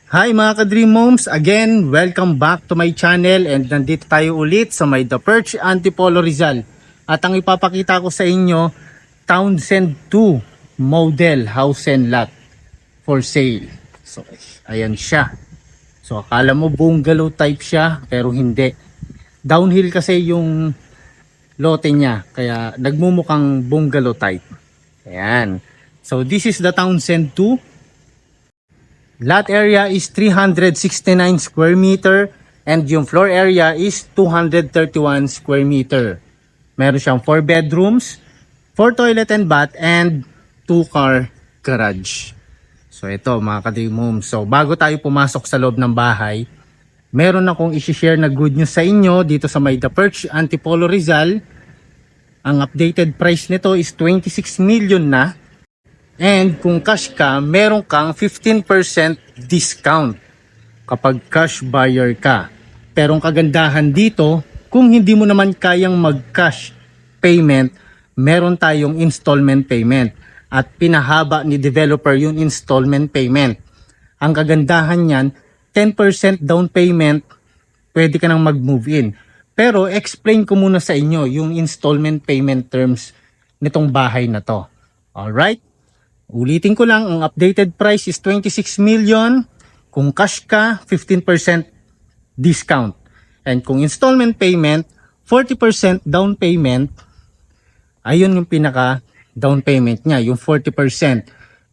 Hi mga ka-Dream Moms! Again, welcome back to my channel and nandito tayo ulit sa may The Perch Antipolo Rizal. At ang ipapakita ko sa inyo, Townsend 2 model house and lot for sale. So, ayan siya. So, akala mo bungalow type siya pero hindi. Downhill kasi yung lote niya kaya nagmumukhang bungalow type. Ayan. So, this is the Townsend 2. Lot area is 369 square meter and yung floor area is 231 square meter. Meron siyang 4 bedrooms, 4 toilet and bath, and 2 car garage. So ito mga ka-Dream Moms. So bago tayo pumasok sa loob ng bahay, meron akong i-share na good news sa inyo dito sa may The Perch Antipolo Rizal. Ang updated price nito is 26 million na. And kung cash ka, meron kang 15% discount kapag cash buyer ka. Pero ang kagandahan dito, kung hindi mo naman kayang mag-cash payment, meron tayong installment payment. At pinahaba ni developer yung installment payment. Ang kagandahan niyan, 10% down payment, pwede ka nang mag-move in. Pero explain ko muna sa inyo yung installment payment terms nitong bahay na to. Alright? Ulitin ko lang, ang updated price is 26 million. Kung cash ka, 15% discount. And kung installment payment, 40% down payment. Ayun yung pinaka down payment niya, yung 40%.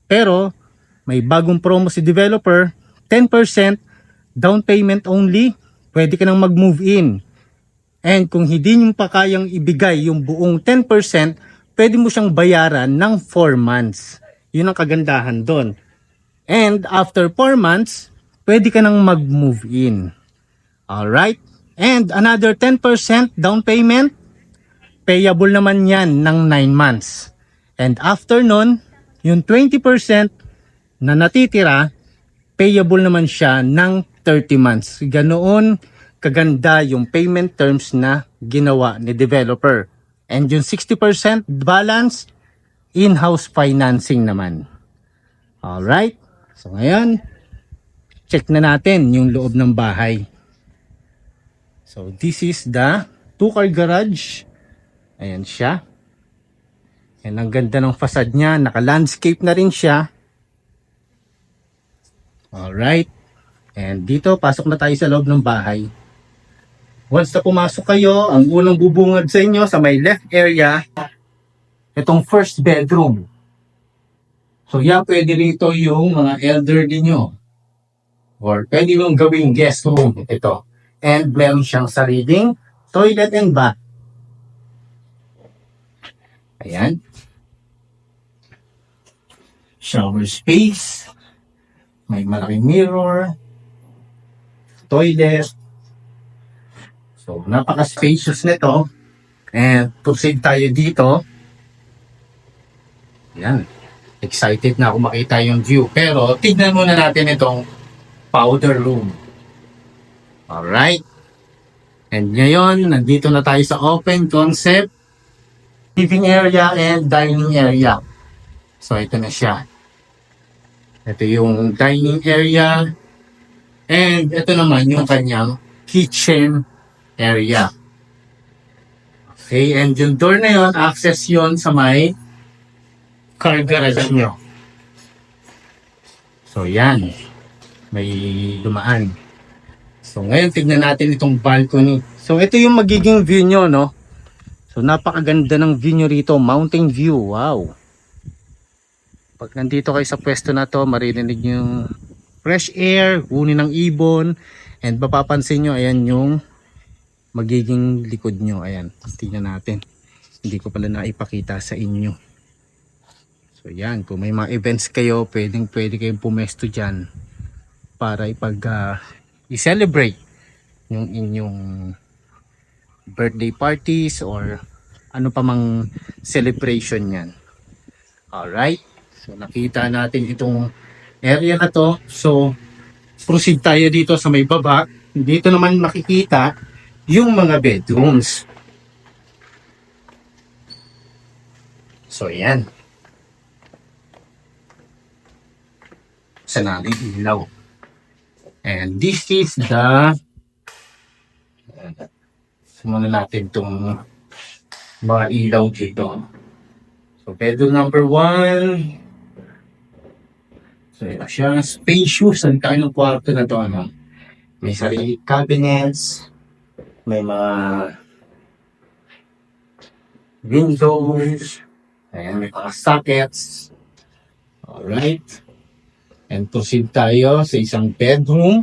Pero may bagong promo si developer, 10% down payment only. Pwede ka nang mag-move in. And kung hindi nyo pa kayang ibigay yung buong 10%, pwede mo siyang bayaran ng 4 months. Yun ang kagandahan doon. And after 4 months, pwede ka nang mag-move in. Alright? And another 10% down payment, payable naman yan ng 9 months. And after nun, yung 20% na natitira, payable naman siya ng 30 months. Ganoon kaganda yung payment terms na ginawa ni developer. And yung 60% balance, in-house financing naman. Alright? So ngayon, check na natin yung loob ng bahay. So this is the 2-car garage. Ayan siya. And ang ganda ng facade niya. Naka-landscape na rin siya. Alright. And dito, pasok na tayo sa loob ng bahay. Once na pumasok kayo, ang unang bubungad sa inyo sa may left area, itong first bedroom. So yan, pwede rito yung mga elderly nyo. Or pwede mong gawing guest room ito. And meron siyang sariling toilet and bath. Ayan. Shower space. May malaking mirror. Toilet. So napaka-spacious nito. And proceed tayo dito. Ayan. Excited na ako makita yung view. Pero tignan muna natin itong powder room. Alright. And ngayon, nandito na tayo sa open concept living area and dining area. So ito na siya. Ito yung dining area. And ito naman yung kanyang kitchen area. Okay, and yung door na yon, access yon sa may car garage nyo. So yan, may dumaan. So ngayon tignan natin itong balcony. So ito yung magiging view nyo, no? So napakaganda ng view nyo rito, mountain view, wow. Pag nandito kayo sa pwesto na to, maririnig yung fresh air, huni ng ibon, and mapapansin nyo, ayan yung magiging likod nyo. Ayan, tignan natin. Hindi ko pala naipakita sa inyo. So yan, kung may mga events kayo, pwede kayong pumesto dyan para i-celebrate yung inyong birthday parties or ano pa mang celebration yan. Alright, so nakita natin itong area na to. So proceed tayo dito sa may baba. Dito naman makikita yung mga bedrooms. So yan. Sa natin ilaw. And this is the muna natin itong mga ilaw dito. So, bedroom number 1. So, ito siya. Spacious. Ang kaya ng kwarto na to, ano? May sarili cabinets. May mga windows. Ayan, may mga sockets. Alright. And proceed tayo sa isang bedroom.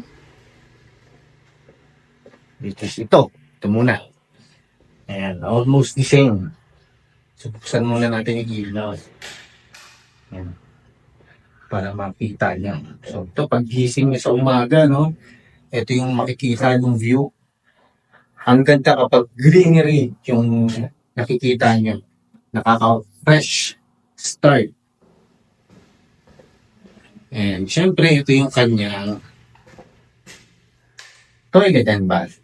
Dito ito. Ito muna. Ayan, almost the same. So, buksan muna natin yung ilaw. Ayan. Para makita niya. So, ito, pag gising niya sa umaga, no? Ito yung makikita yung view. Ang ganda kapag greenery yung nakikita niyo. Nakaka-fresh start. And, syempre, ito yung kanyang toilet and bath.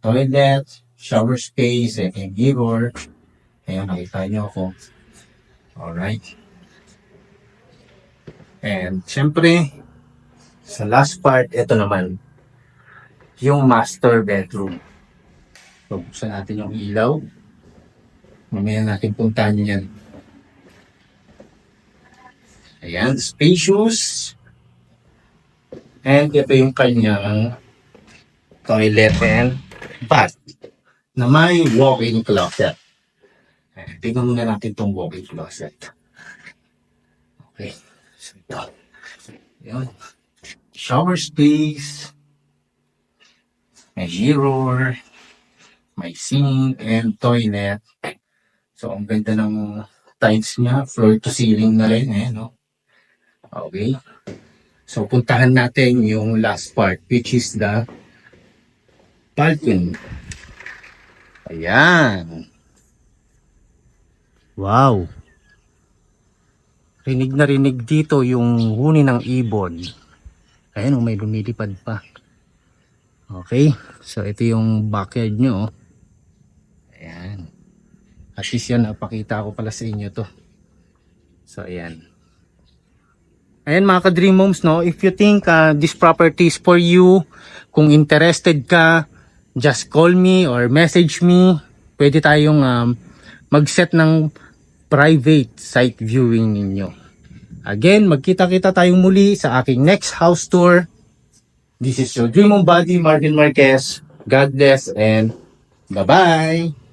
Toilet, shower space, and mirror. Ayan, nakita niyo ako. Alright. And, syempre, sa last part, ito naman, yung master bedroom. So, buksan natin yung ilaw. Mamaya natin puntahan yan. Ayan, spacious. And ito yung kanyang toilet and bath na may walk-in closet. Ayan, tingnan muna natin itong walk-in closet. Okay. So, ito. Ayan. Shower space. May mirror. May sink and toilet. So, ang ganda ng tiles niya. Floor to ceiling na rin. Eh, no? Okay. So, puntahan natin yung last part, which is the balcony. Ayan. Wow. Rinig na rinig dito yung huni ng ibon. Ayan, may lumilipad pa. Okay. So, ito yung backyard nyo. Ayan. At least yan, napakita ko pala sa inyo to. So, ayan. Ayan mga ka-Dream Homes, no? If you think this property is for you, kung interested ka, just call me or message me. Pwede tayong mag-set ng private site viewing ninyo. Again, magkita-kita tayong muli sa aking next house tour. This is your Dream Home Buddy, Martin Marquez. God bless and bye-bye!